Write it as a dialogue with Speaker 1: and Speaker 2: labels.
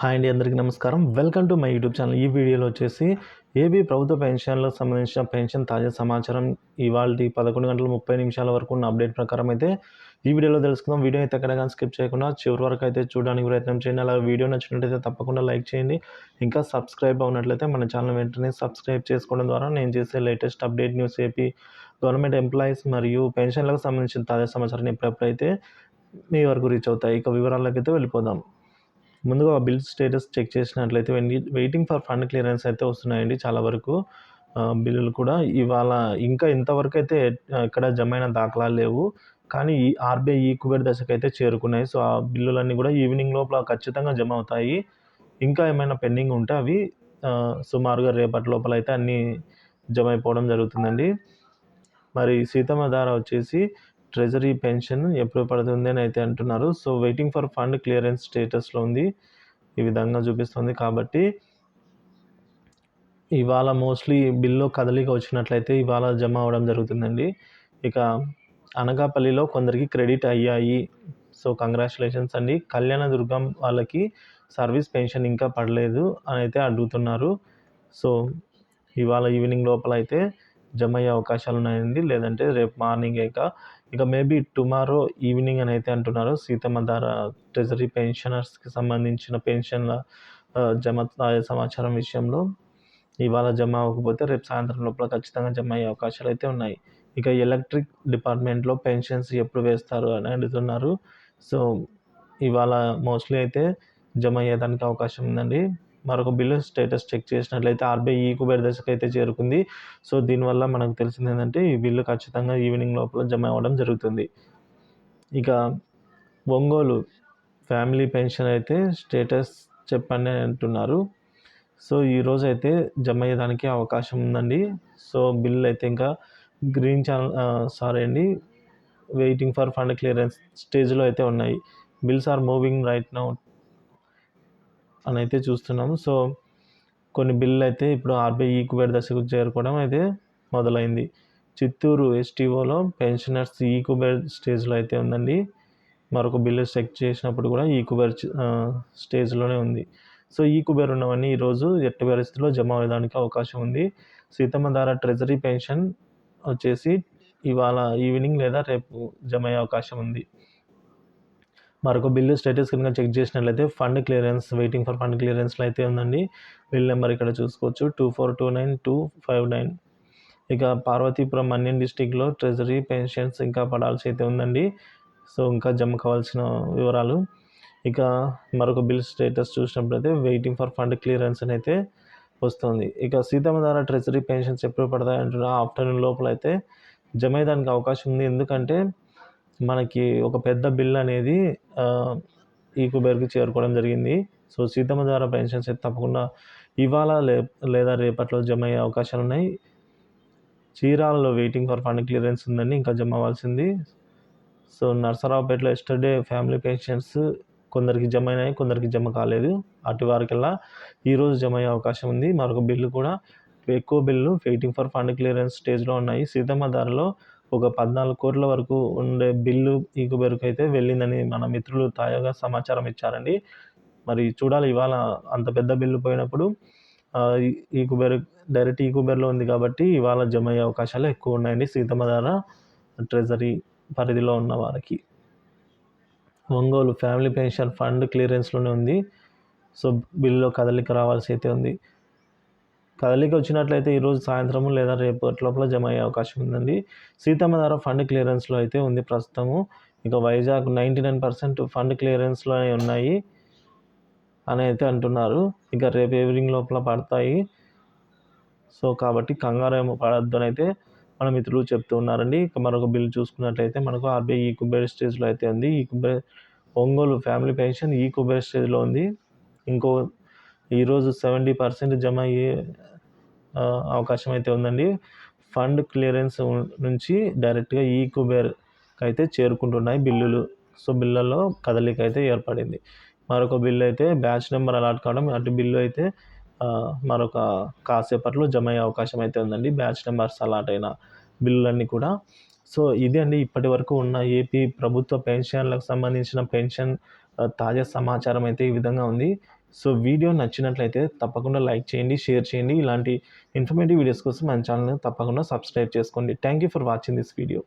Speaker 1: Hi అండి, అందరికీ నమస్కారం. Welcome to my YouTube channel. ఈ వీడియోలో వచ్చేసి ఏపీ ప్రభుత్వ పెన్షన్లకు సంబంధించిన పెన్షన్ తాజా సమాచారం ఇవాల్టి 11:30 వరకు ఉన్న అప్డేట్ ప్రకారం అయితే ఈ వీడియోలో తెలుసుకుందాం. వీడియో అయితే ఎక్కడ కానీ స్కిప్ చేయకుండా చివరి వరకు అయితే చూడడానికి ప్రయత్నం చేయండి. అలా వీడియో నచ్చినట్లయితే తప్పకుండా లైక్ చేయండి. ఇంకా సబ్స్క్రైబ్ అవునట్లయితే మన ఛానల్ వెంటనే సబ్స్క్రైబ్ చేసుకోవడం ద్వారా నేను చేసే latest update news, AP government employees మరియు పెన్షన్లకు సంబంధించిన తాజా సమాచారాన్ని ఎప్పుడైతే మీ వరకు రీచ్ అవుతాయి. ఇక వివరాలకైతే వెళ్ళిపోదాం. ముందుగా బిల్ స్టేటస్ చెక్ చేసినట్లయితే వెయిటింగ్ ఫర్ ఫండ్ క్లియరెన్స్ అయితే వస్తున్నాయండి. చాలా వరకు బిల్లులు కూడా ఇవాళ ఇంకా ఇంతవరకు అయితే ఎక్కడ జమైన దాఖలాలు లేవు. కానీ ఈ ఆర్బీఐ ఈక్యుబర్ దశకైతే చేరుకున్నాయి. సో ఆ బిల్లులన్నీ కూడా ఈవినింగ్ లోపల ఖచ్చితంగా జమ అవుతాయి. ఇంకా ఏమైనా పెండింగ్ ఉంటే అవి సుమారుగా రేపటి లోపల అయితే అన్నీ జమ అయిపోవడం జరుగుతుందండి. మరి సీతమ్మ ధార వచ్చేసి ట్రెజరీ పెన్షన్ ఎప్పుడు పడుతుంది అని అయితే అంటున్నారు. So waiting for fund clearance స్టేటస్లో ఉంది, ఈ విధంగా చూపిస్తుంది. కాబట్టి ఇవాళ మోస్ట్లీ బిల్లో కదలిక వచ్చినట్లయితే ఇవాళ జమ అవ్వడం జరుగుతుందండి. ఇక అనకాపల్లిలో కొందరికి క్రెడిట్ అయ్యాయి. సో కంగ్రాచులేషన్స్ అండి. కళ్యాణదుర్గం వాళ్ళకి సర్వీస్ పెన్షన్ ఇంకా పడలేదు అని అయితే అడుగుతున్నారు. సో ఇవాళ ఈవినింగ్ లోపల అయితే జమ అయ్యే అవకాశాలు ఉన్నాయండి, లేదంటే రేపు మార్నింగ్ ఇక మేబీ టుమారో ఈవినింగ్ అని అయితే అంటున్నారు. సీతమ్మ ధార ట్రెజరీ పెన్షనర్స్కి సంబంధించిన పెన్షన్ల జమ సమాచారం విషయంలో ఇవాళ జమ అవ్వకపోతే రేపు సాయంత్రం లోపల ఖచ్చితంగా జమ అయ్యే అవకాశాలు అయితే ఉన్నాయి. ఇక ఎలక్ట్రిక్ డిపార్ట్మెంట్లో పెన్షన్స్ ఎప్పుడు వేస్తారు అని అడుగుతున్నారు. సో ఇవాళ మోస్ట్లీ అయితే జమ అయ్యేదానికి అవకాశం ఉందండి. మరొక బిల్లు స్టేటస్ చెక్ చేసినట్లయితే ఆర్బీఐ ఈక్యుబర్ దశకు అయితే చేరుకుంది. సో దీనివల్ల మనకు తెలిసింది ఏంటంటే ఈ బిల్లు ఖచ్చితంగా ఈవినింగ్ లోపల జమ అవ్వడం జరుగుతుంది. ఇక ఒంగోలు ఫ్యామిలీ పెన్షన్ అయితే స్టేటస్ చెప్పండి అని అంటున్నారు. సో ఈరోజు అయితే జమ అయ్యేదానికి అవకాశం ఉందండి. సో బిల్ అయితే ఇంకా green channel waiting for fund clearance స్టేజ్లో అయితే ఉన్నాయి. Bills are moving right now అని అయితే చూస్తున్నాము. సో కొన్ని బిల్లు అయితే ఇప్పుడు ఆర్బీఐ ఈక్యుబర్ దశకు చేరుకోవడం అయితే మొదలైంది. చిత్తూరు ఎస్టీఓలో పెన్షనర్స్ ఈక్యుబర్ స్టేజ్లో అయితే ఉందండి. మరొక బిల్లు చెక్ చేసినప్పుడు కూడా ఈక్యుబర్ స్టేజ్లోనే ఉంది. సో ఈక్యుబర్ ఉన్నవన్నీ ఈరోజు ఎట్టి పరిస్థితుల్లో జమ అవ్వడానికి అవకాశం ఉంది. సీతమ్మ ధార ట్రెజరీ పెన్షన్ వచ్చేసి ఇవాళ ఈవినింగ్ లేదా రేపు జమ అయ్యే అవకాశం ఉంది. మరొక బిల్లు స్టేటస్ కనుక చెక్ చేసినట్లయితే fund clearance waiting for fund క్లియరెన్స్లో అయితే ఉందండి. బిల్ నెంబర్ ఇక్కడ చూసుకోవచ్చు 2429-259. ఇక పార్వతీపురం మన్యం డిస్టిక్లో ట్రెజరీ పెన్షన్స్ ఇంకా పడాల్సి అయితే ఉందండి. సో ఇంకా జమ కావాల్సిన వివరాలు. ఇక మరొక బిల్ స్టేటస్ చూసినప్పుడైతే వెయిటింగ్ ఫర్ ఫండ్ క్లియరెన్స్ అని అయితే వస్తుంది. ఇక సీతమ్మ ధార ట్రెజరీ పెన్షన్స్ ఎప్పుడు పడతాయి అంటున్నా ఆఫ్టర్నూన్ లోపల అయితే జమ అయ్యేదానికి అవకాశం ఉంది. ఎందుకంటే మనకి ఒక పెద్ద బిల్ అనేది ఈక్యుబర్కి చేరుకోవడం జరిగింది. సో సీతమ్మ ధార పెన్షన్స్ అయితే తప్పకుండా ఇవాళ లేదా రేపట్లో జమ అయ్యే అవకాశాలు ఉన్నాయి. చీరాలలో వెయిటింగ్ ఫర్ ఫండ్ క్లియరెన్స్ ఉందండి, ఇంకా జమ అవ్వాల్సింది. సో నర్సరావుపేటలో ఎస్టర్డే ఫ్యామిలీ పెన్షన్స్ కొందరికి జమ అయినాయి, కొందరికి జమ కాలేదు. అటు వారికల్లా ఈరోజు జమ అయ్యే అవకాశం ఉంది. మరొక బిల్లు కూడా ఎక్కువ bill waiting for fund clearance స్టేజ్లో ఉన్నాయి. సీతమ్మ ధారలో ఒక 14 కోట్ల వరకు ఉండే బిల్లు ఈక్యుబర్కి అయితే వెళ్ళిందని మన మిత్రులు తాజాగా సమాచారం ఇచ్చారండి. మరి చూడాలి, ఇవాళ అంత పెద్ద బిల్లు పోయినప్పుడు ఈక్యుబర్ డైరెక్ట్ ఈక్యుబర్లో ఉంది కాబట్టి ఇవాళ జమ అయ్యే అవకాశాలు ఎక్కువ ఉన్నాయండి సీతమ్మ ధార ట్రెజరీ పరిధిలో ఉన్న వారికి. ఒంగోలు ఫ్యామిలీ పెన్షన్ ఫండ్ క్లియరెన్స్లోనే ఉంది. సో బిల్లులో కదలిక రావాల్సి అయితే ఉంది. కదలిక వచ్చినట్లయితే ఈరోజు సాయంత్రం లేదా రేపటి లోపల జమ అయ్యే అవకాశం ఉందండి. సీతమ్మ ధార ఫండ్ క్లియరెన్స్లో అయితే ఉంది ప్రస్తుతము. ఇక వైజాగ్ 99% ఫండ్ క్లియరెన్స్లోనే ఉన్నాయి అని అయితే అంటున్నారు. ఇక రేపు ఈవినింగ్ లోపల పడతాయి. సో కాబట్టి కంగారు ఏమో పడద్దు అని అయితే మన మిత్రులు చెప్తూ ఉన్నారండి. ఇక మరొక బిల్లు చూసుకున్నట్లయితే మనకు ఆర్బీఐ ఈక్యుబర్ స్టేజ్లో అయితే ఉంది. ఒంగోలు ఫ్యామిలీ పెన్షన్ ఈక్యుబర్ స్టేజ్లో ఉంది. ఈరోజు 70% జమ అయ్యే అవకాశం అయితే ఉందండి. ఫండ్ క్లియరెన్స్ నుంచి డైరెక్ట్గా ఈక్యుబర్కి అయితే చేరుకుంటున్నాయి బిల్లులు. సో బిల్లుల్లో కదలిక అయితే ఏర్పడింది. మరొక బిల్లు అయితే బ్యాచ్ నెంబర్ అలాట్ కావడం, అటు బిల్లు అయితే మరొక కాసేపట్లో జమ అయ్యే అవకాశం అయితే ఉందండి. బ్యాచ్ నెంబర్స్ అలాట్ అయిన బిల్లులన్నీ కూడా. సో ఇది అండి ఇప్పటి వరకు ఉన్న ఏపీ ప్రభుత్వ పెన్షన్లకు సంబంధించిన పెన్షన్ తాజా సమాచారం అయితే ఈ విధంగా ఉంది. సో వీడియో నచ్చినట్లయితే తప్పకుండా లైక్ చేయండి, షేర్ చేయండి. ఇలాంటి ఇన్ఫర్మేటివ్ వీడియోస్ కోసం మన ఛానల్ని తప్పకుండా సబ్స్క్రైబ్ చేసుకోండి. Thank you for watching this video.